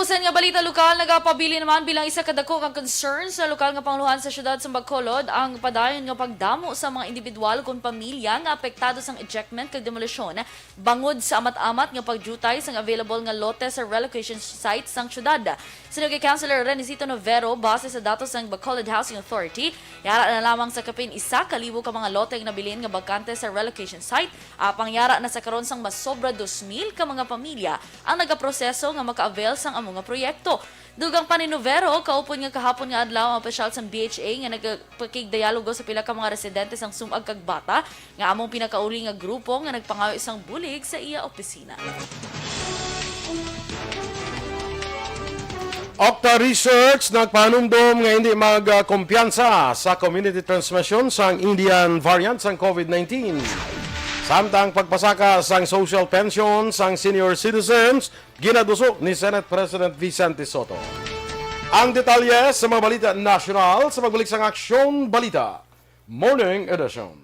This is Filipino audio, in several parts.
katapusan nga balita lokal, nagapabili naman bilang isa kadako kang concern sa lokal nga panguluhan sa syudad sa Bacolod ang padayon nga pagdamo sa mga individual kung pamilya nga apektado sang ejectment kag demolisyon bangod sa amat-amat nga pagjutay sang available nga lote sa relocation site sang syudad. Sinugay Councilor Renisito Novero base sa datos ng Bacolod Housing Authority, yara na lamang sa kapin 1,000 ka mga lote nga nabilin nga bakante sa relocation site, pangyara na sa karon sang mas sobra 2,000 ka mga pamilya ang nagaproseso nga maka-avail sang amo nga proyekto. Dugang pa ni Novero, kaupon nga kahapon nga adlaw ang opisyal sang BHA nga nagpakigdialogo sa pila ka mga residente sang Sumag kag Bata nga among pinakauli nga grupo nga nagpangayo isang bulig sa iya opisina. Octa Research nagpanumdum nga hindi magkumpiyansa sa community transmission sang Indian variant sang COVID-19. Samtang pagpasaka sang social pension sang senior citizens, ginadusok ni Senate President Vicente Soto. Ang detalye sa mga balita national sa pagbalik sang Aksyon Balita Morning Edition.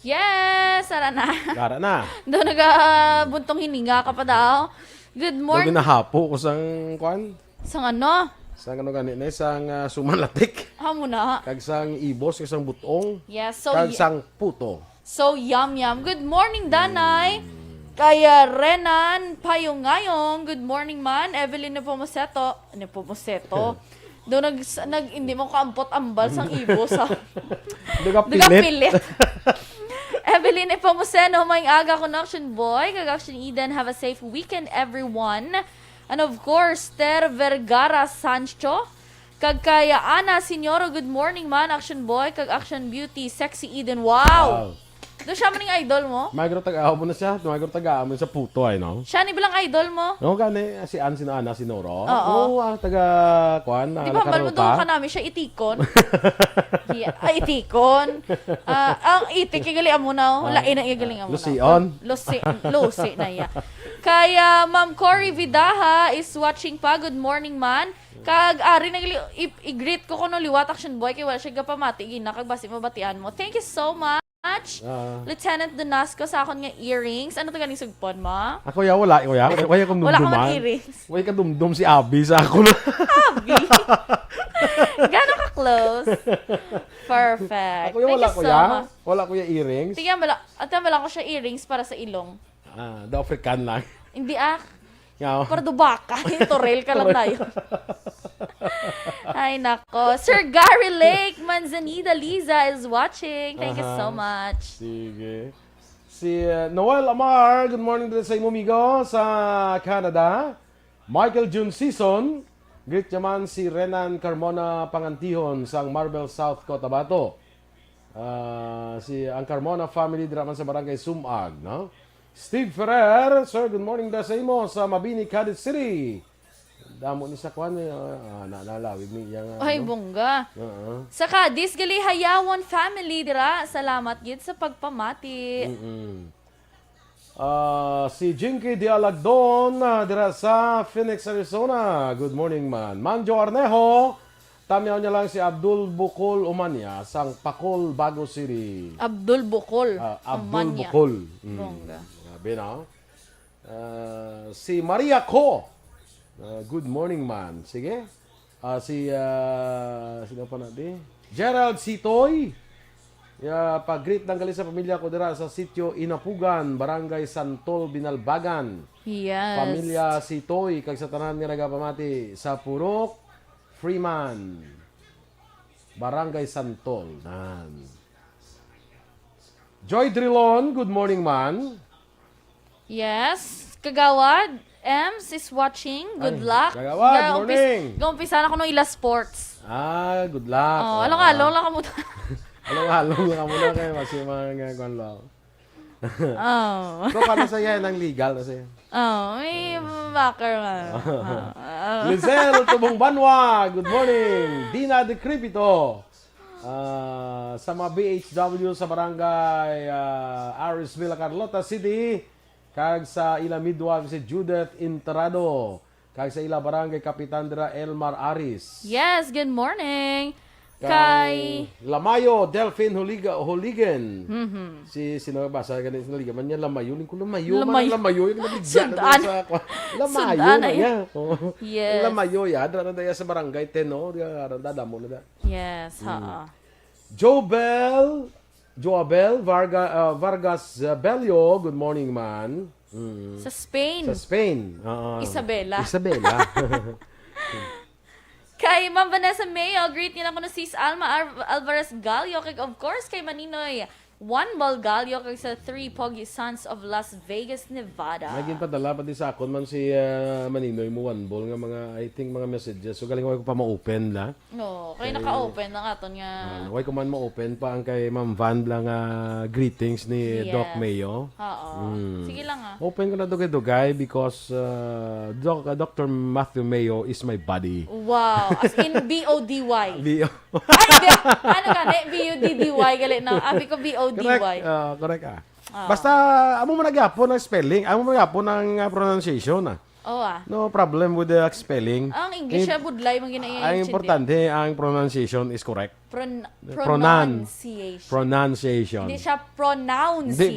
Yes! Ara na. Gara na. Doon nagabuntong hininga ka pa daw. Good Doon morning. ginahapo ko sang kwan. Sang ano? Sang ano ganit sang sumalatik. Amo na. Kag sang ibos, kag sang butong. Yes, so Kag sang puto. So yum. Good morning, Danay. Kaya Renan Payungayong. Good morning man. Evelyn Nepomuceno. Doon hindi mo kaampot ambal sang ibos ha. Dugapilit. Evelyn Nepomuceno, may aga connection boy. Kag Action Eden, have a safe weekend everyone. And of course, Ter Vergara Sancho. Kag kaya Ana Senyoro, good morning man, Action Boy. Kag Action Beauty, Sexy Eden. Wow! Doon siya maning idol mo? Magro taga-ahon mo na siya. Magro taga-ahon mo sa puto ay, no? Siya ni bilang idol mo? No, gani, si Ann Ana Sinoro. Oo. Taga, kwan, Di ba mo doon ka namin siya itikon? Itikon. Ang itik, igaling mo na. Lain ang igaling mo na. Lucion. Lucy na iya. Kaya Ma'am Cory Vidaha is watching pa. Good morning man. Kag ari i-greet ko kuno liwat Action Boy kay wala siya gapamati gina kag basi mabatian mo. Thank you so much. Lieutenant Donasco sa akon nga earrings. Ano to ganing sugpon mo? Ako ya wala, wala akong dumduman. Wala ka man earrings. Wala ka dumdum si Abby sa ako na. Abby? Gano'n ka close? Perfect. Ako ya wala Thank ko you so ya. much. Wala ko ya earrings. Tingnan mo lang ko siya earrings para sa ilong. The African lang. Hindi Nga. Pardo baka. Torel ka lang tayo. Ay, nako. Sir Gary Lake Manzanita Liza is watching. Thank you so much. Sige. Si Noel Amar, good morning din sa imo amigo sa Canada. Michael June Season, greet naman si Renan Carmona Pangantihon sa Marble South Cotabato. Si ang Carmona family dira man sa barangay Sumag, no? Steve Ferrer, sir, good morning da sa imo sa Mabini, Cadiz City. damo ni sa kwan naalawid ni yang Ay, bongga. Oo. Sa Cadiz, gali Hayawan family dira. Salamat gid sa pagpamati. Si Jinky Dialagdon dira sa Phoenix, Arizona. Good morning, man. Manjo Arnejo. Tamiyaw niya lang si Abdul Bukol Umanya sang Pakol, Bago City. Abdul Bukol. Abdul Umanya. Bukol. Bongga. Grabe na. Si Maria Ko. Good morning, man. Sige. Sino pa natin? Gerald Sitoy. Pag-greet ng gali sa pamilya ko dira sa sitio Inapugan, Barangay Santol, Binalbagan. Yes. Pamilya Sitoy, kag sa tanan nga nagapamati sa Purok, Freeman, Barangay Santol. Nan. Joy Drilon, good morning, man. Yes. Kagawad, Ems is watching. Good Ay, luck. Kagawad, morning. Gumpisa na ko ng ila sports. Good luck. Oh, along lang ka mo. Halong lang muna kayo kasi mga kwan lang. Oh. So, paano sa'yo ng legal na sa'yo? Oh, may backer man. Lizelle Tubong Banwa, good morning. Dina De Cripito. Sa mga BHW sa barangay Arisville, Carlota City. Kag sa ila midwife si Judith Interado. Kag sa ila barangay Kapitan Dra Elmar Aris. Yes, good morning. Kay Kay Lamayo Delphine Holigan. Si sino ba sa ganito na liga man niya Lamayo ko Lamayo yung nabigyan Sundan. na sa Lamayo Sundan na na ya. Yes. Lamayo ya dra na daya sa barangay 10 no, dada mo na da. yes, ha. Joabel Vargas Belio, good morning, man. Sa Spain. Sa Spain. Isabela. Isabela. Kay Ma'am Vanessa Mayo, greet niya na ko na sis Alma Alvarez Gallo. Kay of course, kay Maninoy Juan Bal Gallo. Kay sa 3 Pogi Sons of Las Vegas, Nevada. Naging padala pa di sa akon man si Maninoy mo one ball nga mga I think mga messages. So galing ko pa ma-open la. No, kay naka-open na katon nga. Huwag ko man ma-open pa ang kay Ma'am Van lang greetings ni Yes. Doc Mayo. Oo. Sige lang ah. Open ko na dugay-dugay because Dr. Matthew Mayo is my buddy. Wow. As in B-O-D-Y. Bio. Ay, ano gani? B-U-D-D-Y galit na. Abi ko Correct. B-O-D-Y. Correct Basta, amo mo nagyapon ng spelling. Amo mo nagyapon ng pronunciation. Oo No problem with the spelling. Ang English siya budlay mang ginaya. Ang importante, ang pronunciation is correct. Pronunciation. Pronunciation. Hindi siya pronounce. Hindi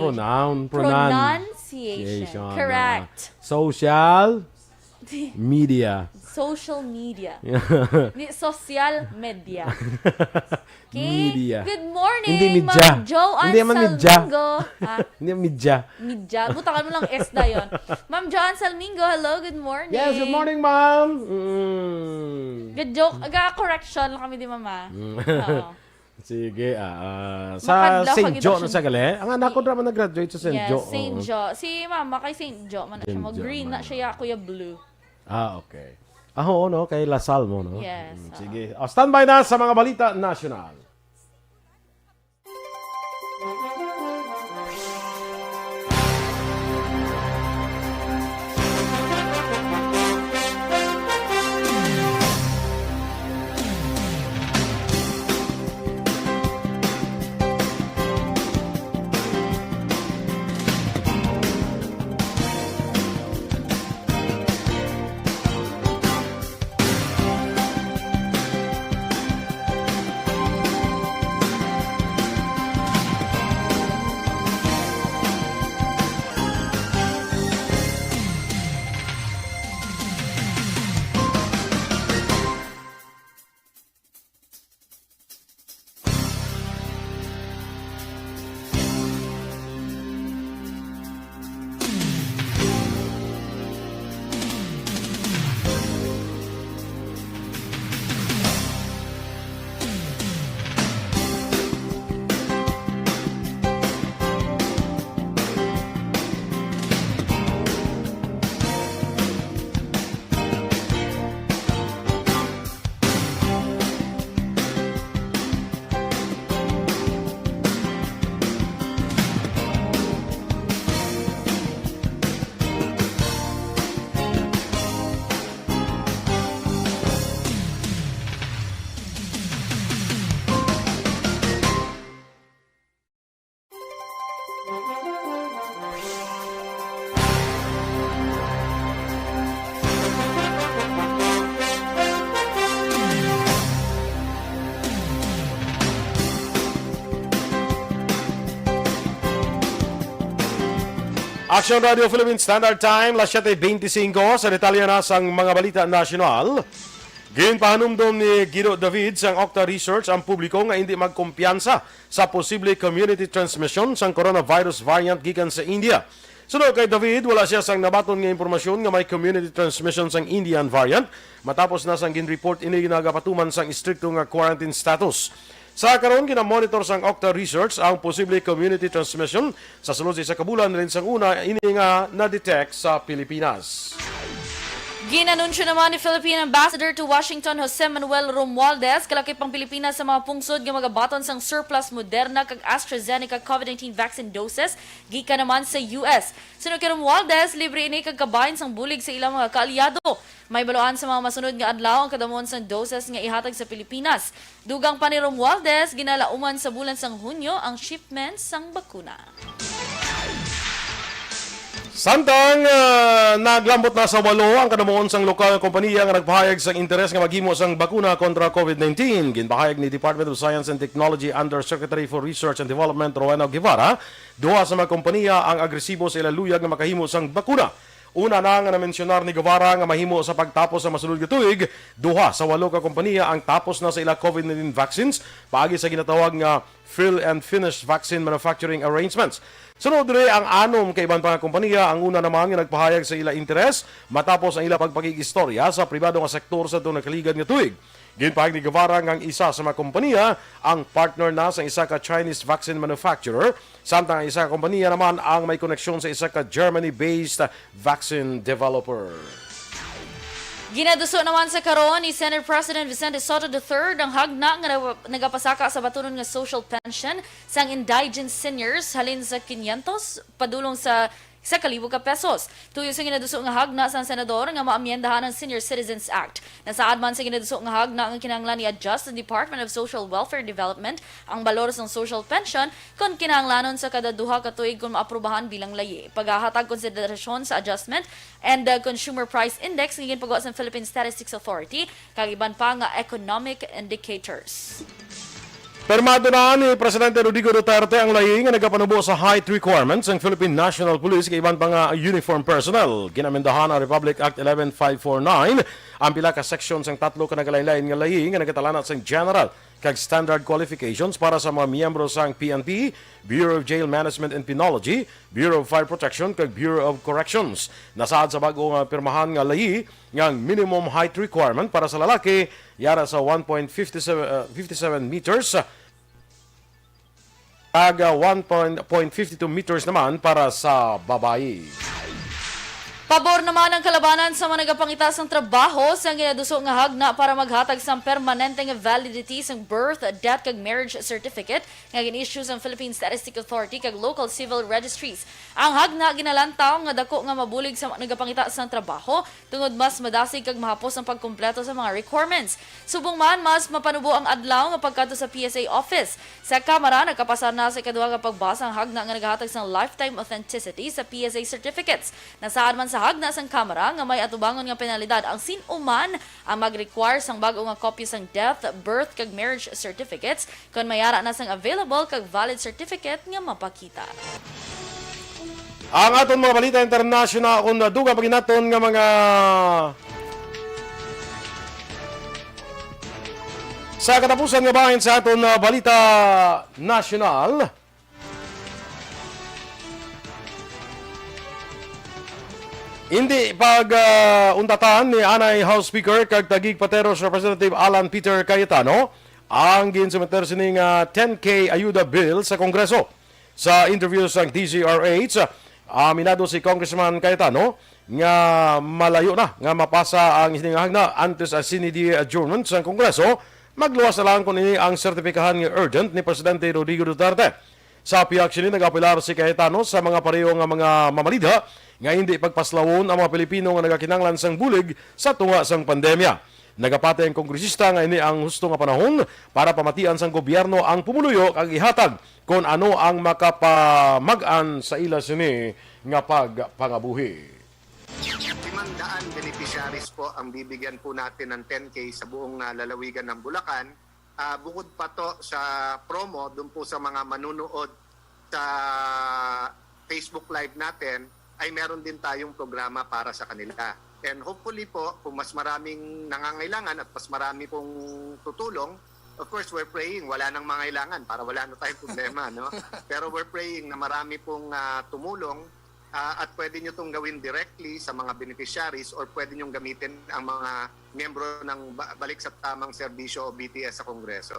Pronunciation. Correct. Social media. Social media. Hindi, social media. Okay? Media. Good morning, Hindi midya. Ma'am Joanne Hindi man midya. Salmingo. Hindi media. Midya. Butakan mo lang S na yun. Ma'am Joanne Salmingo, hello, good morning. Yes, good morning, ma'am. Good joke. Correction lang kami di mama. Oo. Sige, sa Makadlaw St. kagid Joe siya. na sa gali. Ang anak ko naman nag-graduate sa St. Yes, Joe. St. Joe. Si mama kay St. Joe man na siya. St. Mag-green Joe, na siya, kuya blue. Okay. Oo, no? Kay Lasal mo, no? Yes, Sige. Standby na sa mga balita national. Action Radio Philippines Standard Time, las 7:25 sa detalye na sang mga balita nasyonal. Ginpahanumdom ni Guido David sang Octa Research ang publiko nga hindi magkumpiyansa sa posible community transmission sang coronavirus variant gikan sa India. Sunod kay David, wala siya sang nabaton nga impormasyon nga may community transmission sang Indian variant matapos na sang gin-report ini ginagapatuman sang istrikto nga quarantine status. Sa karon gina-monitor sang Octa Research ang posible community transmission sa sulod sa kabulan rin sang una ini nga na-detect sa Pilipinas. Ginanunsyo naman ni Philippine Ambassador to Washington Jose Manuel Romualdez kalaki pang Pilipinas sa mga pungsod nga magabaton sang surplus Moderna kag AstraZeneca COVID-19 vaccine doses gikan naman sa US. Sunod kay Romualdez, libre ini kag kabahin sang bulig sa ilang mga kaalyado. May baluan sa mga masunod nga adlaw ang kadamon sang doses nga ihatag sa Pilipinas. Dugang pa ni Romualdez, ginalauman sa bulan sang Hunyo ang shipment sang bakuna. Samtang naglambot na sa 8 ang kadamuon sang lokal nga kompanya nga nagpahayag sang interes nga maghimo sang bakuna kontra COVID-19. Ginpahayag ni Department of Science and Technology Undersecretary for Research and Development Rowena Guevara, duha sa mga kompanya ang agresibo sa ilaluyag nga makahimo sang bakuna. Una na nga na-mensionar ni Guevara nga mahimo sa pagtapos sa masunod nga tuig, duha sa 8 ka kompanya ang tapos na sa ila COVID-19 vaccines paagi sa ginatawag nga fill and finish vaccine manufacturing arrangements. Sunod rin ang anom kay ibang mga kompanya, ang una naman nga nagpahayag sa ila interes matapos ang ila pagpagig-istorya sa pribado nga sektor sa itong nakaligad nga tuig. Ginpahayag ni Guevara nga ang isa sa mga kompanya ang partner na sa isa ka Chinese vaccine manufacturer, samtang ang isa ka kompanya naman ang may koneksyon sa isa ka Germany-based vaccine developer. Ginaduso naman sa karon ni Senate President Vicente Soto III ang hagna nga nagapasaka sa batunon nga social pension sang indigent seniors halin sa 500 padulong sa 1,000 ka pesos. Tuyo sa ginaduso nga hagna sa senador nga maamyendahan ang Senior Citizens Act. Nasaad man sa ginaduso nga hagna ang kinahanglan i-adjust sa Department of Social Welfare Development ang balor sa social pension kung kinahanglanon sa kada duha ka tuig kung maaprubahan bilang layi. Paghahatag konsiderasyon sa adjustment and the Consumer Price Index nga ginpagawa sa Philippine Statistics Authority kag iban pa nga economic indicators. Permado na ni Presidente Rodrigo Duterte ang layi nga nagapanubo sa height requirements ng Philippine National Police kay iban pa nga uniform personnel. Ginamendahan ang Republic Act 11549 ang pila ka sections ang tatlo ka nagalain-lain nga layi nga nagatalanat sa general kag standard qualifications para sa mga miyembro sang PNP, Bureau of Jail Management and Penology, Bureau of Fire Protection kag Bureau of Corrections. Nasaad sa bago nga pirmahan nga layi nga minimum height requirement para sa lalaki yara sa 1.57 meters kag 1.52 meters naman para sa babae. Pabor naman ang kalabanan sa mga nagapangitas ng trabaho sa ginaduso nga hagna para maghatag sa permanente nga validity sa birth, death kag marriage certificate nga gin-issue sa Philippine Statistics Authority kag local civil registries. Ang hagna ginalantaw nga dako nga mabulig sa mga nagapangitas ng trabaho tungod mas madasig kag mahapos ang pagkumpleto sa mga requirements. Subong man mas mapanubo ang adlaw nga pagkadto sa PSA office. Sa Kamara nagkapasar na sa ikaduha nga pagbasa ang hagna nga naghatag sa lifetime authenticity sa PSA certificates. Nasaad man sa hagna sang Kamara nga may atubangon nga penalidad ang sinuman ang mag-require sang bago nga kopya sang death, birth kag marriage certificates kon mayara na sang available kag valid certificate nga mapakita. Ang aton mga balita international kung dugang paginaton nga mga sa katapusan nga bahin sa aton balita national. Hindi pag-untatan ni Anay House Speaker kag tagig Pateros Representative Alan Peter Cayetano ang ginsumeter sining 10K ayuda bill sa Kongreso. Sa interview sa DZRH, aminado si Congressman Cayetano nga malayo na nga mapasa ang hiningahag na antes a sine die adjournment sa Kongreso, magluwas na lang kung ini ang sertipikahan nga urgent ni Presidente Rodrigo Duterte. Sa piyak sini nag-apilar si Cayetano sa mga pareho nga mga mamalida nga hindi pagpaslawon ang mga Pilipino nga nagakinanglan sang bulig sa tunga sang pandemya. Nagapate ang kongresista nga ini ang husto nga panahon para pamatian sang gobyerno ang pumuluyo kag ihatag kung ano ang makapamag-an sa ila sini nga pagpangabuhi. 500 beneficiaries po ang bibigyan po natin ng 10K sa buong lalawigan ng Bulacan. Bukod pa to sa promo doon po sa mga manunood sa Facebook Live natin, ay meron din tayong programa para sa kanila. And hopefully po, kung mas maraming nangangailangan at mas marami pong tutulong, of course, we're praying, wala nang mangailangan para wala na tayong problema. No? Pero we're praying na marami pong tumulong at pwede nyo itong gawin directly sa mga beneficiaries or pwede nyo gamitin ang mga miyembro ng Balik sa Tamang Serbisyo o BTS sa Kongreso.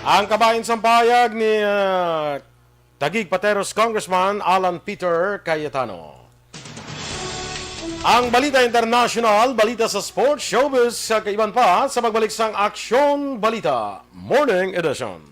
Ang kabayan sa pahayag ni Taguig Pateros Congressman Alan Peter Cayetano. Ang balita international, balita sa sports, showbiz, sa kaiban pa sa pagbalik sang Aksyon Balita Morning Edition.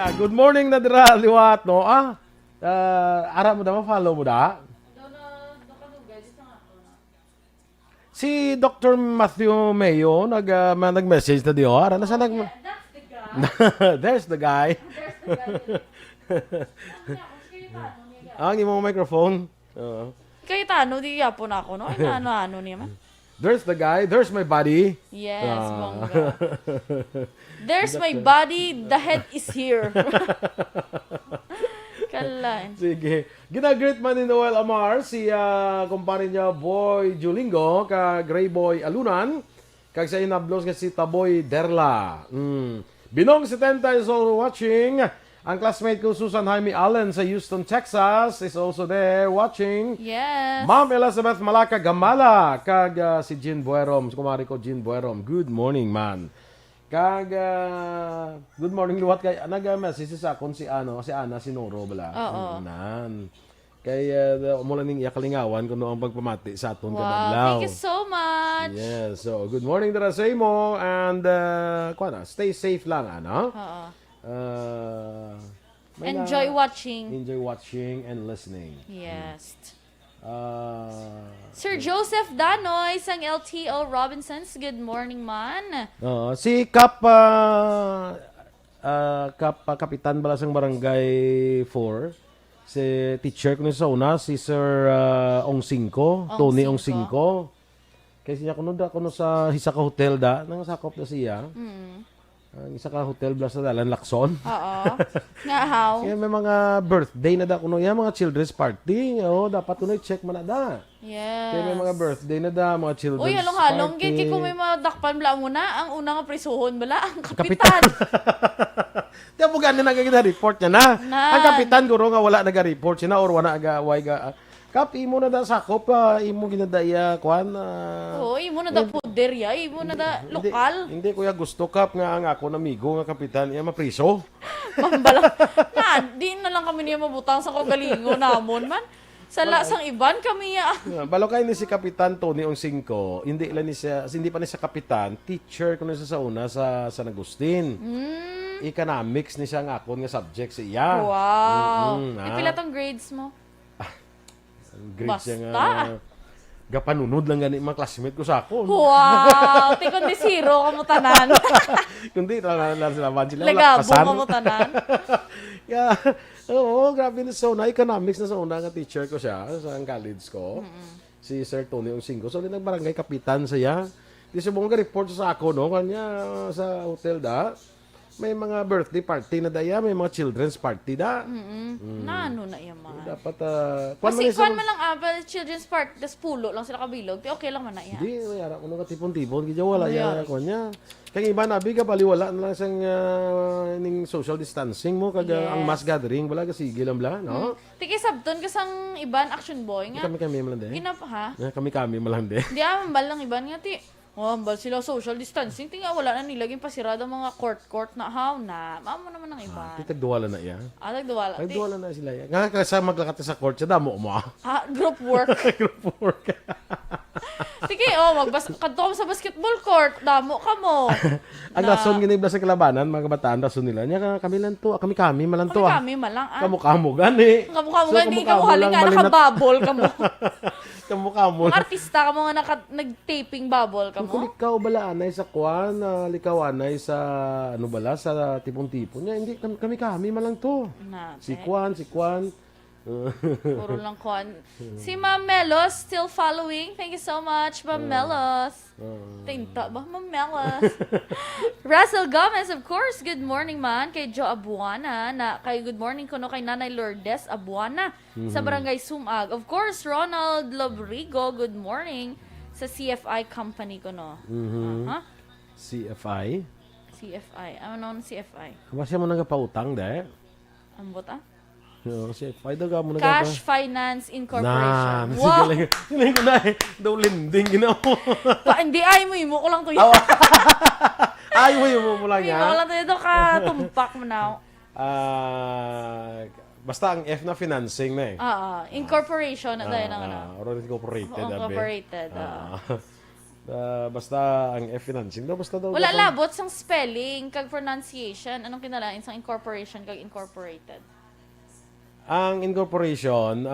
Good morning na dira, liwat, no? Ara mo da, ma-follow mo da? Si Dr. Matthew Mayo, nag-message na diyo. Ara, nasa nag... There's the guy. Ang imong microphone. Kaya tano, di yapon ako, no? Ay, ano niya man. There's the guy. There's my body. Yes, bongga. There's my body, the head is here. Kalaan. Sige. Ginagreet man ni Noel Amar si kumpare niya Boy Julingo ka Gray Boy Alunan kag sa inablos nga si Taboy Derla. Binong 70 is all watching. Ang classmate ko Susan Jaime Allen sa Houston, Texas is also there watching. Yes. Ma'am Elizabeth Malaka Gamala kag si Jean Buerom, si kumari ko Jean Buerom. Good morning, man. Kag good morning luwat kay nag-message sa akon si Ana Sinoro bala. Oo. Nan. Kay mo lang ning iyakalingawan kuno ang pagpamati sa aton Wow, kadadlaw. thank you so much. Yes, so good morning dara sa imo and stay safe lang ano. Oo. May Enjoy watching. enjoy watching and listening. Yes. Si Sir Joseph Danoy, sang LTO Robinsons, good morning man. si Kapitan Balasang Barangay 4, si teacher ko sa una, si Sir Ong Tony Ong Singco. Kasi niya kuno sa Hisaka Hotel da, nang sakop na siya. Ang isa ka hotel bla sa Dalan Lacson. Oo. Nga how? Kaya may mga birthday na da kuno yan, mga children's party. Dapat kuno i-check man na da. Yes. Kaya may mga birthday na da, mga children's Uy, halong-halong. party. Kaya kung may madakpan bala muna, ang unang nga prisuhon bala, ang kapitan. Di mo ganin nag-report niya na. Nan. Ang kapitan guro nga wala nag-report siya na or wala Kap, imo na da sakop, imo ginadaya, kwan. Uy, mo na da puder ya. Mo na da lokal. Hindi kuya gusto kap nga ang ako amigo nga kapitan, iya mapriso. Mambala. Di na lang kami niya mabutang sa kagalingo namon man. Sa lasang iban kami ya. Balo kay ni si Kapitan Tony Ong Singco, hindi pa ni siya kapitan, teacher kuno siya sa una sa San Agustin. Economics ni siya nga akon nga subject sa iya. Wow. Ipila tong grades mo? Grade siya nga. Basta. Gapanunod lang gani mga classmate ko sa akon. Wow. Tikon di zero kamo tanan. Kundi lang sila sila Lagabo kamo tanan. Yeah. Oo, grabe na sa una. Economics na sa una nga teacher ko siya sa college ko. Si Sir Tony Ong Singco. So, nang barangay kapitan siya. Di siya mong report sa ako, no? Kanya sa hotel da. May mga birthday party na daya. May mga children's party da. Na ano na yaman. Dapat, Kasi kwan man lang children's part, das pulo lang sila kabilog. Di okay lang man na yan. Hindi, mayara ko nung katipon-tipon. Kaya wala yan ako niya. Kaya iba nabi ka, baliwala na lang siyang ning social distancing mo. Kag ang mass gathering, wala ka sige lang bla, no? Tiki sabton kasang iban action boy nga. Kami malang din. Ha? Kami malang din. Di ambal lang iban nga ti. Ambal sila social distancing. Tinga wala na nilaging pasirado mga court na how na. Mamo naman ang iban. Titagduwala na iya. Nagduwala. Nagduwala na sila yan. Nga kasi maglakat sa court siya, damo mo. Group work. Group work. Sige, kadto ka sa basketball court, damo ka mo. Ang rason ginibla sa kalabanan, mga kabataan, rason nila, niya kami lang to, kami malang to. Kami malang. Kamukha mo gani. Kamukha mo gani, ikaw haling nga nakabubble ka mo. Kamukha mo. Mga artista ka mo nga nag-taping bubble ka mo. Kung likaw bala anay sa kwan, likaw anay sa ano bala, sa tipon-tipon niya, hindi, kami malang to. Si Kwan. Puro lang kwan. Si Ma'am Melos, still following. Thank you so much, Ma'am Melos. Tinta ba, Ma'am Melos? Russell Gomez, of course. Good morning, man. Kay Joe Abuana. Kay good morning ko no kay Nanay Lourdes Abuana sa Barangay Sumag. Of course, Ronald Lobrigo. Good morning sa CFI company ko no. CFI? CFI. Ano naman CFI? Kabasya mo nang pautang, de? Ambot CFI daw ka mo nang Cash Finance Incorporation. Wow! Sige ko na eh. Daw lending, ginawa. Hindi, ay mo ko lang to yun. Ay, mo lang Ay, yan. mo lang to yun. Ka tumpak mo na. Basta ang F na financing na eh. Incorporation na tayo ng ano. Or incorporated. Incorporated. Basta ang financing daw, basta daw. Wala daw- labot sang spelling kag pronunciation. Anong kinalain sang incorporation kag incorporated? Ang incorporation,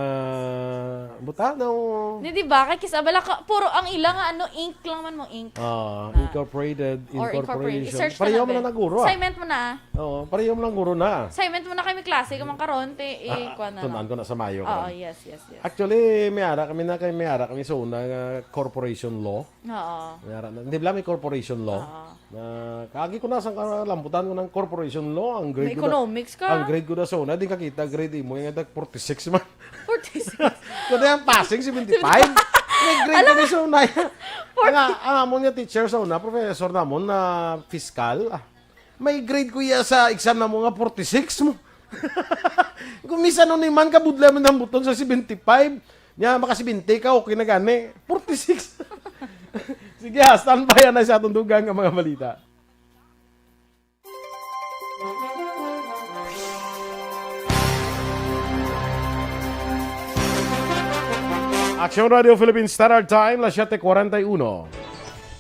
buta daw. Di ba? Kay kisabala ka, puro ang ilang ano, ink lang man mo, ink. Incorporated, Or incorporated. incorporation. I-search Pareho na mo na be. naguro. Assignment mo na. Oo, pareho mo lang guro na. Assignment mo na kami klase, kamang karon, kuha na Tundaan lang. ko na sa Mayo. Oo, yes. Actually, may ara kami sa una corporation law. Oo. May ara na. Hindi lang may corporation law. Na kaagi ko na sa lambutan ko ng corporation law, ang May grade ko na. economics Ang ka. grade ko na sa una, di kakita grade mo yung 46 man. 46. Kundi ang passing 75. May grade ko na sa una. Ang amon niya teacher sa una, professor namon na fiscal. May grade ko iya sa exam na mo nga 46 mo. Kung misa nun ni man kabudla man ng buton sa 75. Nya maka 70 ka okay na gani. 46. Sige, standby na sa atong dugang nga mga balita. Action Radio Philippines Standard Time, las 7:41.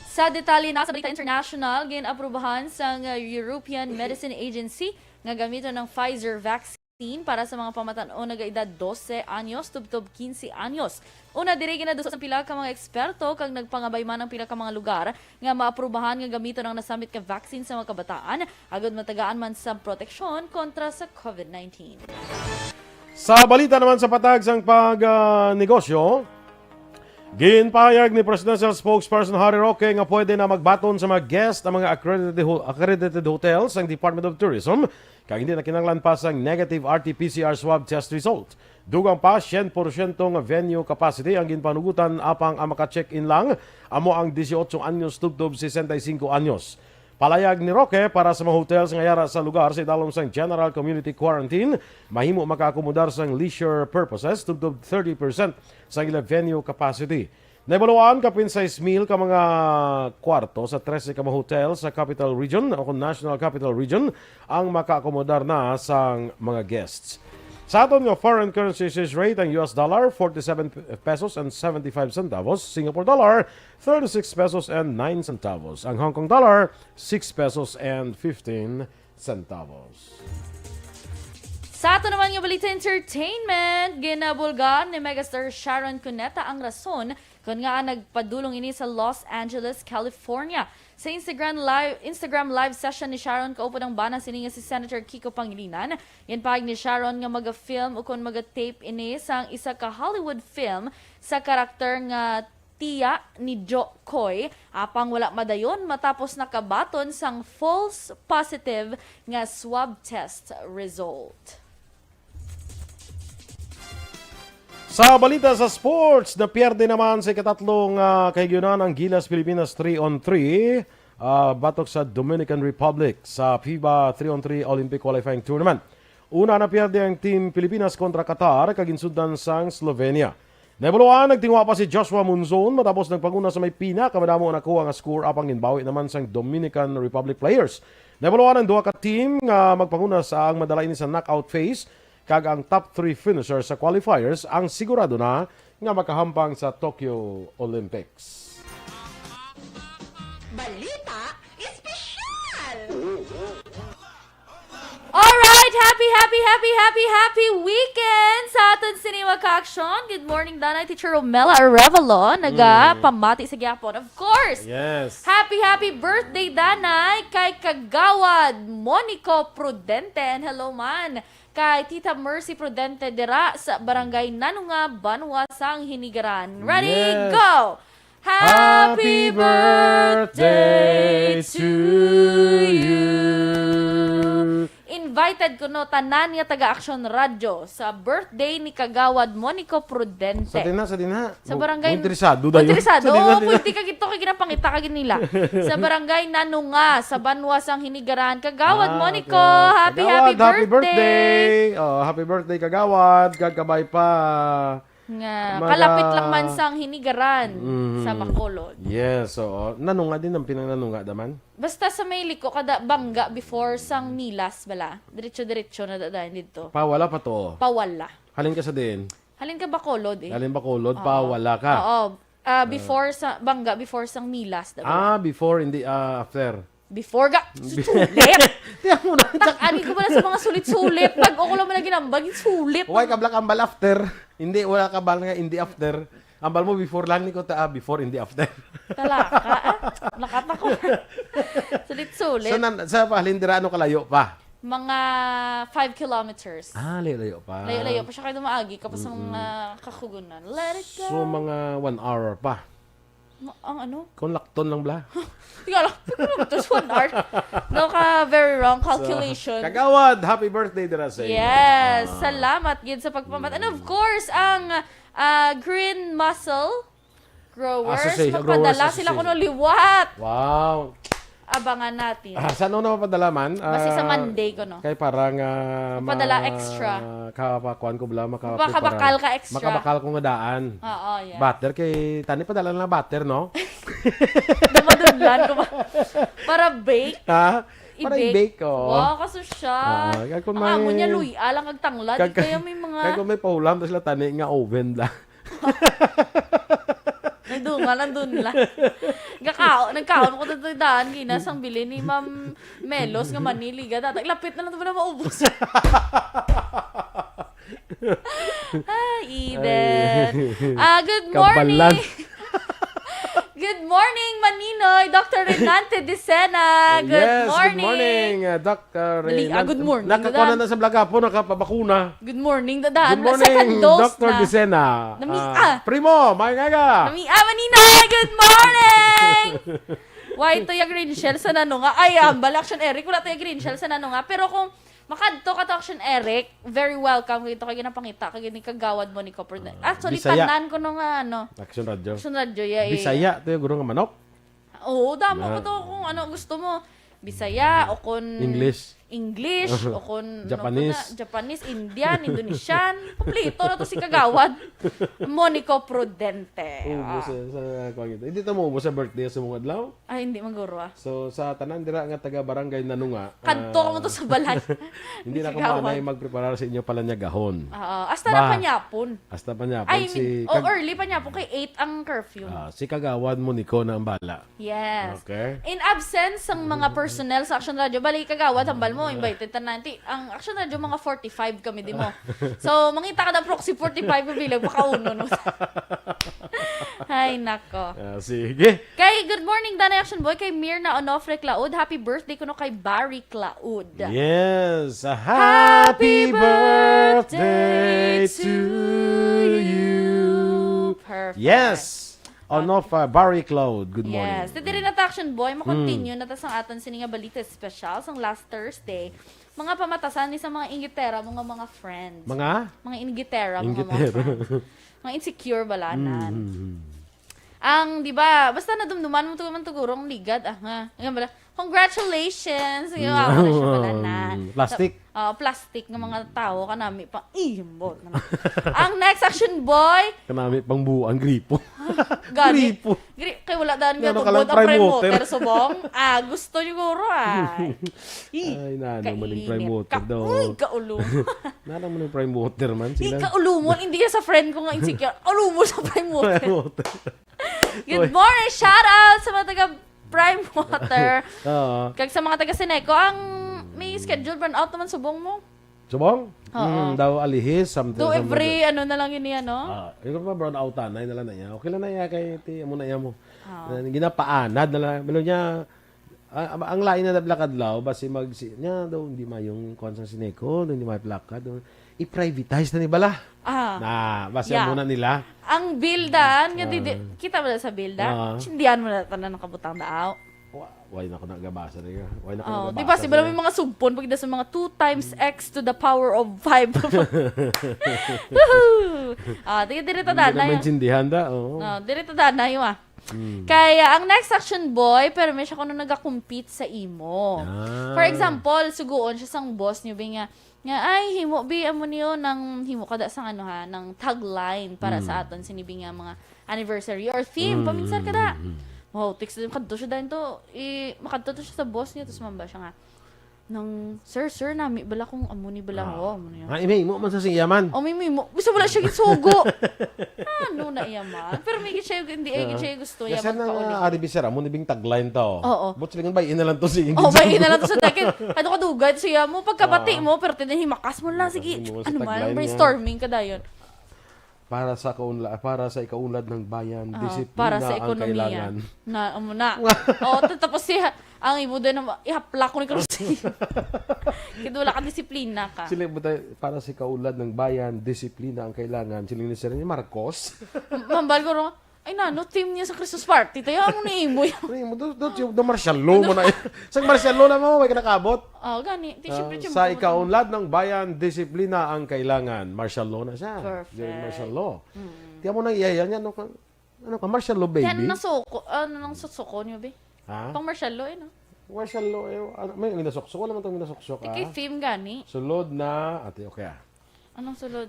Sa detalye na sa Balita International, ginaprubahan sa European Medicine Agency nga gamiton ng Pfizer vaccine para sa mga pamatanon nga edad 12 anyos tubtob 15 anyos. Una diri ginadusot sa pila ka mga eksperto kag nagpangabay man ang pila ka mga lugar nga maaprubahan nga gamiton ang nasamit ka vaccine sa mga kabataan agud matagaan man sa proteksyon kontra sa COVID-19. Sa balita naman sa patag sang pagnegosyo, ginpahayag ni Presidential Spokesperson Harry Roque nga pwede na magbaton sa mga guest ang mga accredited hotels ang Department of Tourism kag hindi na kinahanglan pa sang negative RT-PCR swab test result. Dugang pa 100% nga venue capacity ang ginpanugutan apang ang maka-check-in lang amo ang 18 anyos tubtob 65 anyos. Palayag ni Roque para sa mga hotels nga yara sa lugar sa idalom sang General Community Quarantine, mahimo makaakomodar sang leisure purposes tubtob 30% sa ilang venue capacity. Naibaluan kapin 6,000 ka mga kwarto sa 13 ka mga hotel sa Capital Region o National Capital Region ang makaakomodar na sang mga guests. Sa aton nga foreign currency exchange rate, ang US dollar 47 pesos and 75 centavos, Singapore dollar 36 pesos and 9 centavos, ang Hong Kong dollar 6 pesos and 15 centavos. Sa ato naman nga balita entertainment, ginabulgan ni megastar Sharon Cuneta ang rason kung nga nagpadulong ini sa Los Angeles, California. Sa Instagram live session ni Sharon kaupo ng bana sini nga si Senator Kiko Pangilinan. Yan pahig ni Sharon nga maga-film o kung maga-tape ini sa isa ka Hollywood film sa karakter nga tiya ni Jo Koy apang wala madayon matapos nakabaton sang false positive nga swab test result. Sa balita sa sports, napiyerde naman sa ikatatlong kahigyonan ang Gilas Pilipinas 3-on-3 batok sa Dominican Republic sa FIBA 3-on-3 Olympic Qualifying Tournament. Una napiyerde ang Team Pilipinas kontra Qatar kaginsundan sang Slovenia. Naibuluan, nagtingwa pa si Joshua Munzon matapos nagpanguna sa may pinakamadamo nakuha nga score apang ginbawi naman sang Dominican Republic players. Naibuluan ang duha ka team nga magpanguna sa ang madala ini sa knockout phase kag ang top 3 finishers sa qualifiers ang sigurado na nga makahampang sa Tokyo Olympics. Balita Espesyal! Alright, happy weekend sa aton siniwa ka-aksyon. Good morning, Danay Teacher Romela Arevalo, pamati sa gyapon. Of course, Yes. happy birthday, Danay, kay Kagawad Monico Prudente. And hello man, kay Tita Mercy Prudente dira sa Barangay Nanunga, Banwa, sang Hinigaran. Ready, Yes. go! Happy birthday to you! Invited ko no tanan nga taga-Action Radio sa birthday ni Kagawad Monico Prudente. Sa dinha. Sa barangay... Interesado dayon. Interesado? Sa dinha, Oo, dinha. pwede ka gito kay ginapangita ka nila. Sa barangay Nanunga, sa Banwa, sang Hinigaran. Kagawad Monico, okay. happy Kagawad, birthday! Oh, happy birthday Kagawad. Gagabay pa. Nga, Mga- kalapit lang man sang Hinigaran sa Bacolod. Yes, oo. Nanunga din ang pinananunga daman. Basta sa may liko kada bangga before sang Milas bala. Diretso na dadahin dito. Pawala pa to. Pawala. Halin ka sa din. Halin ka Bacolod eh. Halin ba kulod? Pawala ka. Oo. Before sa Bangga, before sang Milas. Before, hindi, after. Before ga, sulit. Tiyan mo na. Ani ko pala sa mga sulit-sulit. Pag ako lang man ginambag, sulit. Huwag ka black ambal after. Hindi, wala ka bal nga, hindi after. Ambal mo before lang ni ko before, hindi after. Talaka, nakata ko. Sulit-sulit. Sa palindira, ano kalayo pa? Mga 5 kilometers. Layo-layo pa. Layo-layo pa siya kayo dumaagi kapag sa mga kakugunan. Let it go. So, mga 1 hour pa. Ang ano? Kung lakton lang bla. Tingnan lang. Ito 1 hour. No ka, very wrong calculation. Kagawad, happy birthday dira sa inyo. Yes. Salamat yun sa pagpamat. And of course, ang Green Muscle Growers. Association, Magpadala Growers sila Association. kuno liwat. Wow. Abangan natin. Saan na mapadala man? Kasi sa Monday ko, no? Kay parang Mapadala extra. Kapakuan ko bala, Makabakal ka extra. Makabakal ko nga daan. Oo, yeah. Butter kay tani padala na butter, no? Dumadunlan ko ba? Para bake. Ha? Para i-bake ko. Wow, kaso siya. kaya kung Ang amo may- niya, luya lang ang tanglad. Kaya may mga... Kaya kung may paulam, tapos lang tani nga oven lang. Nandun lang. Nagkaon ko dito daan. Ginasang bili ni Ma'am Melos nga Maniliga. Lapit na lang ito ba na maubos? Eden. Good morning. Kabalan. Good morning, Maninoy. Dr. Renante Dicena. Good morning. Dr. Dali, good morning, Nakakuha Dadan. na sa blaga po, nakapabakuna. Good morning, Dadaan. Good morning, Second dose Dr. na. Dicena. Primo, mayagaga. Maninoy, good morning! Why ito yung green shell sa nano nga? Ay, ambal, Action Eric. Wala ito yung green shell sa nano nga. Pero kung makadto ka to Action Eric, very welcome. Ito kayo napangita. Kaya ni kagawad mo ni Copper. Actually, Bisaya. tanan ko nung ano. Action Radio. Action Radio, yeah. Bisaya, ito yung guro nga manok. Oo, damo ko to kung ano gusto mo. Bisaya, o kung... English, o kung... Japanese. Japanese, Indian, Indonesian. Kompleto na to si kagawad. Monico Prudente. Ubus sa kuwang ito. Hindi ito mo ubus sa birthday sa mga adlaw. Ay, hindi maguro ah. So, sa tanan dira nga taga barangay Nanunga. Kanto ko to sa balay. Hindi na ko Kagawad. manay magpreparar sa inyo pala niya gahon. Hasta na panyapon. Hasta pa niya. Ay, early panyapon. Kay 8 ang curfew. Si kagawad mo Nico na ang bala. Yes. Okay. In absence ng mga personnel sa Action Radio, bali kagawad, hambal mo, invited ta nanti. Ang Action Radio, mga 45 kami di mo. So, mangita ka na proxy 45 bilang pakauno. No? Ay, nako. Sige. Kay good morning, Dana Action Boy. Kay Mirna Onofre Claud. Happy birthday ko no kay Barry Claud. Yes. Happy birthday to you. Perfect. Yes. Barry Cloud. Good morning. Yes. Dito rin na Action Boy, makontinue na tas ang aton sininga balita special sang last Thursday. Mga pamatasan ni sa mga ingitera, mga friends. Mga Ingitera, mga Ingitera. friends. Mga insecure balanan. Ang, di ba, basta nadumduman mo to man tugurong ligad, nga. Ngayon bala, congratulations! Yung ako na siya balanan. Plastic. Plastic ng mga tao kanami pa. Ihimbot naman. Ang next Action Boy, Kanami pang buang gripo. gani. Gripo. Kay wala daan nga Ano ka tubod lang, ang prime promoter water. subong. Gusto siguro ay. Ay, nano mo ng Kainit. prime water daw. Uy, kaulo. Nano mo ng prime water man sila. Kaulumon, hindi yan sa friend ko nga insecure. Ulumon sa prime water. Prime water. Good morning! Shout out sa mga taga Prime Water. Oo. Kag sa mga taga Seneco, ang may schedule burn out naman subong mo. Subong? Oo. Daw alihis. Do every ano na lang yun yan, no? Ikaw pa brown out na lang na niya. Okay lang na niya kay ti amo na niya mo. Ginapaanad na lang. Melo niya ang lain na nablakadlaw basi niya daw hindi mayong konsa Sineco, hindi may plakad. I-privatize na ni bala. Basi Yeah. muna nila. Ang bildan, kita mo na sa bildan, sindihan mo na tanan ng kabutang daaw. Why na ko nagabasa niya? Why na ko Oh, nagabasa? di ba si may mga subpon pag sa mga 2 times x to the power of 5. Dirito Hindi na na maintindihan da. Oo. No, dirito na yun Kaya, ang next Action Boy, pero may siya kung nag-compete sa imo. For example, suguon siya sang boss niyo, nga, ay, himo, amo niyo, ng himo kada sang ng tagline para sa aton, sinibi nga mga anniversary or theme, paminsan kada. Wow, text din kadto siya dahil to, makadto to siya sa boss niya, tapos mamba siya nga, Nang, sir, nami, bala kong amuni bala ho. Amuni yan. Imay mo man sa siyaman. O, may mo. Gusto wala siya gisugo. Ano na iyaman? Pero may siya, hindi ay siya gusto. Kasi Yaman na pa ulit. ari bisera mo nibing tagline to. Oo. But sila bayin na lang to si Oh, may na lang to sa takin. Ano ka dugad siya mo pagkabati mo pero tinahimakas mo lang sige. Mo sa Ano man, tagline brainstorming ka dayon. para sa ikaunlad ng bayan, disiplina Para sa ang ekonomiya. kailangan. Na amo na. Oh, tapos siya ang imo din na ihapla ko ni Cruz. Kidula ka disiplina ka. Sila para sa ikaunlad ng bayan, disiplina ang kailangan. Sila ni Sir Marcos. Mambal ko ro. Ay nano team niya sa Christmas party. Tayo amo ni imo. Ano mo do martial law mo na. Sa martial law na mo may kanakabot. Oh, gani. Di syempre Sa ikaunlad ng bayan, disiplina ang kailangan. Martial law na siya. Perfect. Yung martial law. Tiyan mo nang iyayan yan. Ano ka, martial law, baby? Yan nasuko. Ano nang susuko niyo, be? Ha? Pang martial law, no? Martial law, may minasoksok. Wala man itong minasoksok, ha? Kay film gani. Sulod na, ate, okay, Anong sulod?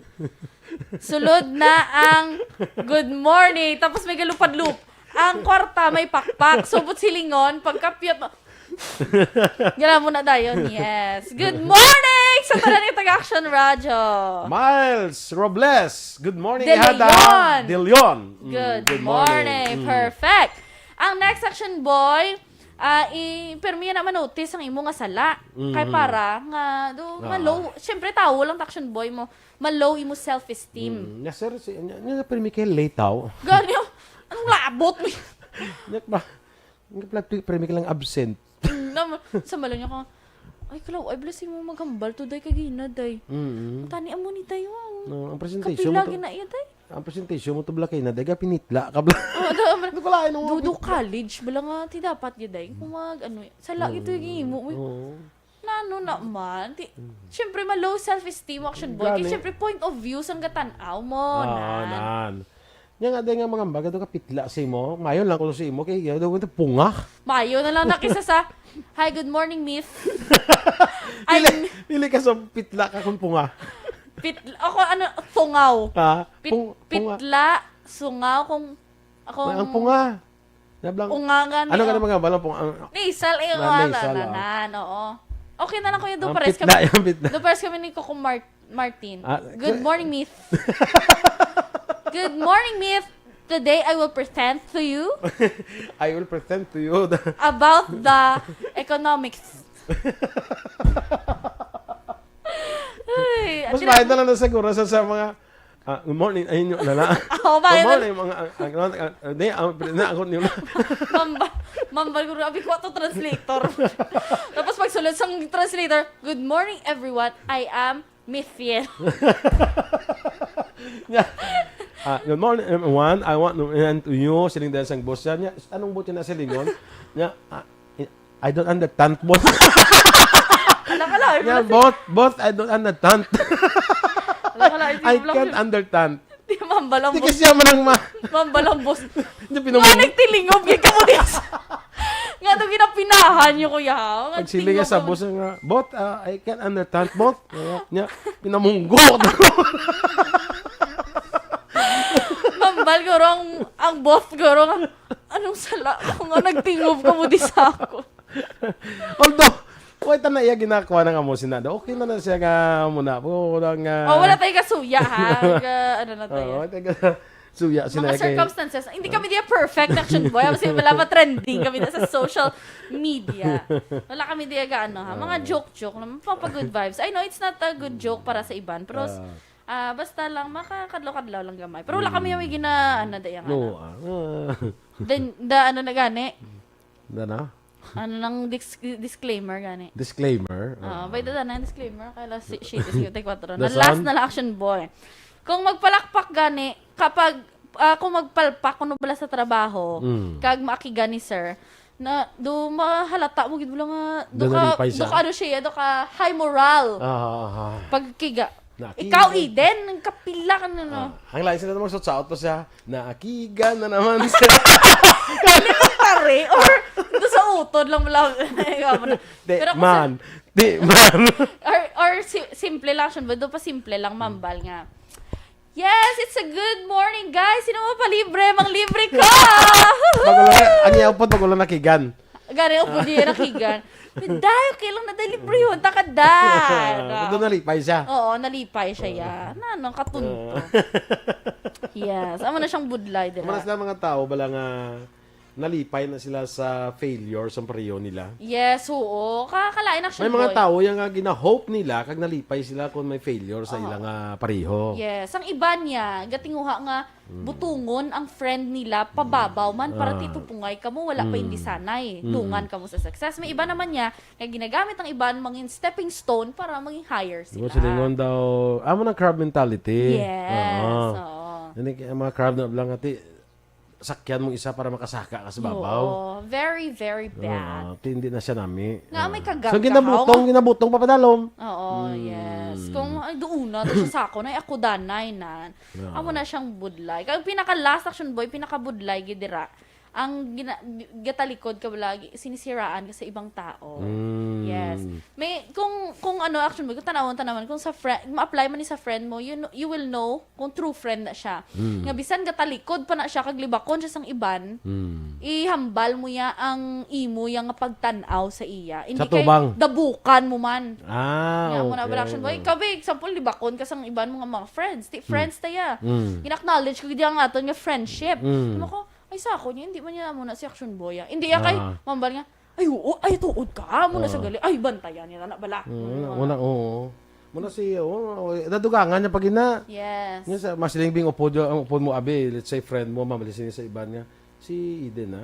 Sulod na ang good morning. Tapos may galupad-loop. Ang kwarta may pakpak. Subot silingon. Pagkapyat. Gala mo na dayon. Yes. Good morning! Sa tanan ng Taga-Action Radio. Miles Robles, good morning, De Leon. Ihada. De Leon. Good morning. Perfect. Ang next section, boy, permiya na manotice ang imo nga sala. Kay para nga do malo, syempre tao lang action boy mo. Malo imo self-esteem. Nya sir, nya permi kay lataw. Gani, anong labot mo? Nya ba? Nya permi kay lang absent. Sa malo niya ka. Ay, kalaw, ay blessing mo maghambal to day kagina day. Tani amo ni tayo. No, ang presentation mo Kapila gina iya day. ang presentation mo to blakay na daga pinitla ka bla. Ano ko lain mo? Dudu college bala nga ti dapat ya day. Kung mag ano, sala ito yung imo. Nano naman. Siyempre, ma-low self-esteem action boy. Kaya Gani. siyempre, point of view sang gatanaw mo. Nan. Nya nga day nga mga baga do ka pitla si mo. Mayon lang ko si mo kay daw ito punga. Mayo na lang nakisa sa, hi, good morning, Miss. Dili ka sa pitla ka kung punga. Ako, tungaw. Ha? Punga. Punga. Pitla, sungaw, kung, ako, Ang punga. Nablang. ungangan. Ano ka na mga balang punga? Nasal, eh, Nasal, oo. Okay na lang kuya, Ang Dupares pitla, kami. yung pitla. Dupares kami ni Coco Martin. Good morning, Miss. Good morning, Miss. Today, I will present to you I will pretend to you that about the economics. Ay, mas mahal na lang na siguro sa mga good morning, ayun yung lala. Oh, Good bakit? morning, mga, ako niyo na. Mambal ko rin, abi ko ito translator. Tapos pagsulat sa translator, good morning everyone, I am Miss Fiel. Good morning, everyone. I want to present to you, siling dahil sang boss niya. Anong buti na silingon? Niya, I don't understand, boss. Alakala, Yeah, both, I don't understand. I can't understand. Di mambalang Hindi boss. kasi naman ang Mambalang boss. Hindi Nga pinamulong. nagtilingob, yung kamudis. Nga ito ginapinahan nyo, kuya. Nga Pag sili sa boss nga, both, I can't understand, both. Niya, pinamunggo. Mambal ko ang boss ko anong sala ko nga nagtingob kamudis ako. Although, wait na iya ginagawa ng amo sinada. Okay na na siya nga muna. Wala tayo kasuya, ha? Ano na tayo? Suya Mga sila kay. circumstances. Hindi kami diya perfect action boy. Kasi wala pa trending kami na sa social media. Wala kami diya ano ha. Mga joke-joke naman. Good vibes. I know it's not a good joke para sa iban. Pero basta lang makakadlaw-kadlaw lang gamay. Pero wala kami yung gina ano diya nga. No. Then, ano na gani? Dana? Ano nang disclaimer gani? Disclaimer. By the na disclaimer kaya shit is yung 4 na The last sun? na lang action boy. Kung magpalakpak gani kapag kung magpalpak kuno bala sa trabaho kag maaki gani sir na do mahalata mo gid lang nga do ka ano siya do ka high moral pagkiga. Ikaw Eden ng kapila ka na no. Ang lain sila naman sa out pa siya. Naakigan na naman siya. Pare or do sa utod lang lang. Pero man. Di man. or simple lang siya, do pa simple lang mambal nga. Yes, it's a good morning, guys. Sino mo pa libre? Mang libre ko! Ang yaw po, magulo nakigan. Gari upo diya nakigan. Dayo kailang na-delivery yun, takadar. Doon nalipay siya. Oo, nalipay siya ya. Nanang katunto. Yes, amo na siyang budlay dira. Manas na mga tao, bala nga nalipay na sila sa failure sa pareho nila. Yes, oo. Kakalain action May mga boy. tao yung nga gina-hope nila kag nalipay sila kung may failure sa ilang pareho. Yes, ang iba niya, gatinguha nga butungon ang friend nila pababaw man para titupungay kamo wala pa hindi sanay. Dungan kamo sa success. May iba naman niya na ginagamit ang iba maging stepping stone para maging higher Diba sila. silingon daw, amo ng crab mentality. Yes. Oo. Oo. Ang mga crab na lang ati sakyan mo isa para makasaka ka sa babaw. Oo, very, very bad. Hindi na siya nami. Nga, may kagagaw. So ginabutong papadalom. Oo, yes. Kung ay, doon na, doon sa sako na, ako danay na. Amo na siyang budlay. Kaya pinaka-last action boy, pinaka-budlay, gidira. Ang gatalikod ka lagi, sinisiraan ka sa ibang tao. Yes. May, kung ano, action boy, kung tanawan, kung sa friend, ma-apply man ni sa friend mo, you will know kung true friend na siya. Nga bisan gatalikod pa na siya, kaglibakon siya sang iban, ihambal mo ya ang imo yang pagtanaw sa iya. Hindi Sa tubang. dabukan mo man. Ah, Nga mo na okay. action boy. Ikaw ba, example, libakon ka sang iban mga friends. Friends taya. In-acknowledge ko diyan nga aton nga friendship. Mo ko, ay sa ako niya, hindi man niya muna si action boy. Hindi ya kay, mambal nga, ay oo, ay tuod ka. Muna sa gali, ay bantayan niya na bala. Oo. Muna si, nadugangan niya pag ina. Yes. Nga sa masiling bing upod mo abi, let's say friend mo, mamalisin sa iban niya. Si Eden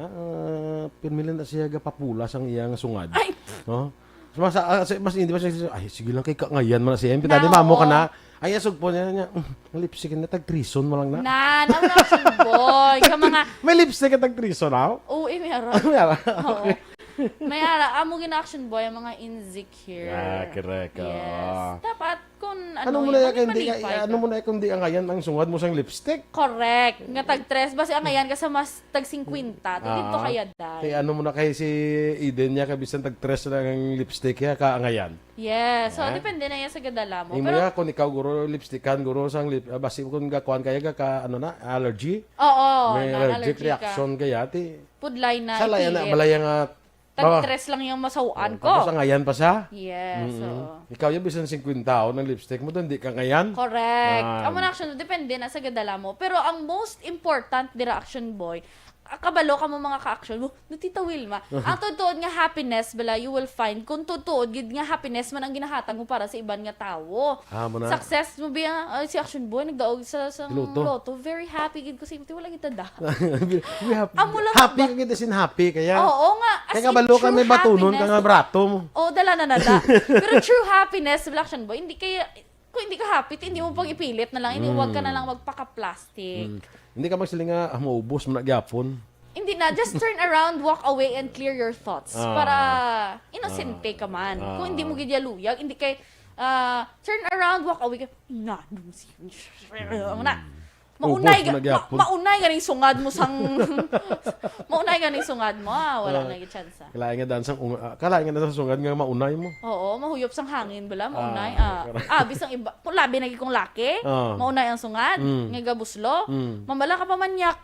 pirmilan na siya papulas ang iyang sungad. Ay! No? Mas hindi ba siya, ay sige lang kay ngayan mo na siya. Pita di No. mamo ka na. Ay asog po niya. Lipstick na tag trison mo lang na. Ano na action boy. Ka mga, May lipstick ka tag trison now? oo, may ara. Oo. May ara, amo gina-action boy, ang mga insecure. Correct. Yes. Dapat, kung Ano mo na ano mo na kung di ang ngayan ang sungad mo sang lipstick? Correct. Nga tag-tres. Basi ang ngayon kasi mas tag-50. Dito kaya dahil. Kay ano mo na kay si Eden niya kabisan tag-tres na ang lipstick ya ka ngayan. Yes. So, depende na yan sa gadala mo. Imo Pero, ya kung ikaw guro lipstickan guro sang basi kung gakuan kaya ka ano na allergy. oo. May allergic reaction kaya ti. Pudlay na. Sa laya na ipilit. balaya nga Tag-tres lang yung masawaan ko. Tapos ang ngayan pa sa. Yes. Oo. Ikaw yung bisan 50 taon ng lipstick mo doon di ka ngayan. Correct. Ah. Ang mga action, depende na sa gadala mo. Pero ang most important direction boy, kabalo ka mo mga ka-action mo, no, Tita Wilma, ang tutuod nga happiness, bala, you will find, kung tutuod, gid nga happiness man ang ginahatag mo para sa iban nga tao. Mo na. Success mo biya, si action boy, nagdaog sa Loto. loto. Very happy, gid ko sa wala kita da. We happy. Amo lang Happy ba? ka kita sin happy kaya. Oo nga. As Kaya in, kabalo ka true may batunon ka happiness. nga brato mo. Oh, dala na nada. Pero true happiness, bala, action boy, hindi kaya, kung hindi ka happy, hindi mo pang ipilit na lang, hindi wag ka na lang magpaka-plastic. Hindi ka magsiling nga maubos mo na gyapon. Hindi na, just turn around, walk away, and clear your thoughts. Para innocente ka man. Kung hindi mo gidyaluyag, hindi kay, turn around, walk away ka, na, maunay Ubos mo na gyapon. maunay ganing sungad mo sang maunay ganing sungad mo, wala na chance. Kalain nga dansang kalain nga dansang sungad nga maunay mo. Oo, mahuyop sang hangin bala, maunay. Bisang iba, labi na kong laki, Ah. maunay ang sungad, nga gabuslo, mamala ka pa manyak.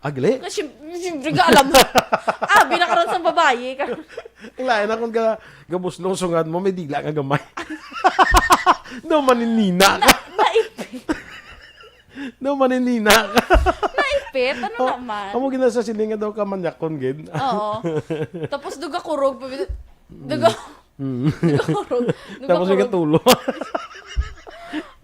Agli. Kasi siyempre ka alam mo. Binakaroon sa babae ka. Kalain na kung gabuslong sungad mo may digla nga gamay. No maninina ka. Naipit. No maninina ka. Naipit? Ano naman? Amo gina sa sininga daw ka manyakon gid. Oo. Tapos duga kurog. Duga kurog. Tapos yung tulo.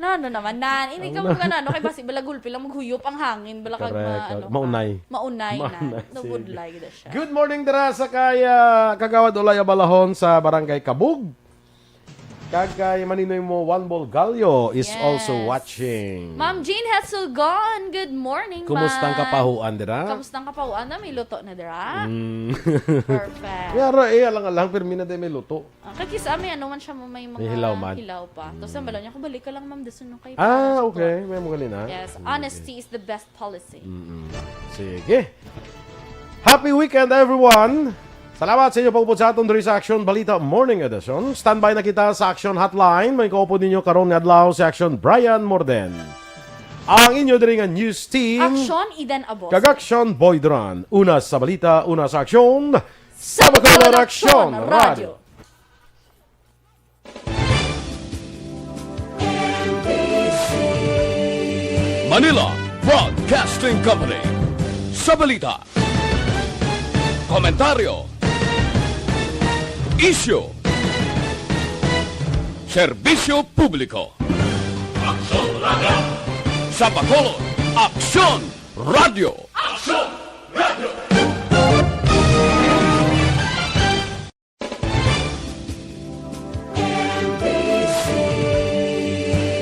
Ano naman, hindi ka mga kay basi bala gulpi lang maghuyop ang hangin, bala kag Correct. Maunay. Maunay na. Maunay, Nabudlay gid siya. Good morning dira sa kaya Kagawad Ulay Abalahon sa Barangay Kabug. Kagay Maninoy mo Juan Bolgallo is Yes. also watching. Ma'am Jean Hetzelgon, good morning, Kumusta ang ma'am. kapahuan dira? Kamusta ang kapahuan na? May luto na dira? Mm. Perfect. Yara alang pirmi na day may luto. Kakisa, may ano man siya mo, may mga May hilaw man. hilaw pa. Tapos ang balaw niya, kung balik ka lang ma'am, dasun nung kayo. Okay. May mga na. Yes, honesty is the best policy. Sige. Happy weekend everyone. Salamat sa inyo pagpupod sa aton diri sa Action Balita Morning Edition. Standby na kita sa Action Hotline. May kaupo ninyo karon nga adlaw sa Action Brian Morden. Ang inyo diri nga news team. Action, Eden Abos. Kag-Action Boydran. Una sa balita, una sa aksyon. sa Bacolod Aksyon Radio. Manila Broadcasting Company. Sa balita, komentaryo, issue, serbisyo publiko. Sa Bacolod, Aksyon Radio.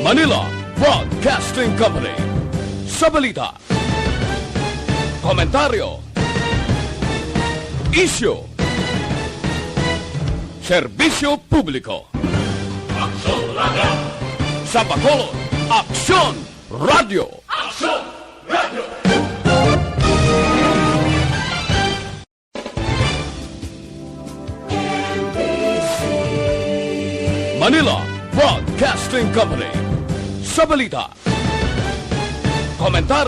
Manila Broadcasting Company. Sa balita, komentaryo, issue, serbisyo publiko. Sa Bacolod, Aksyon Radio. Manila Broadcasting Company. Sa balita, komentaryo,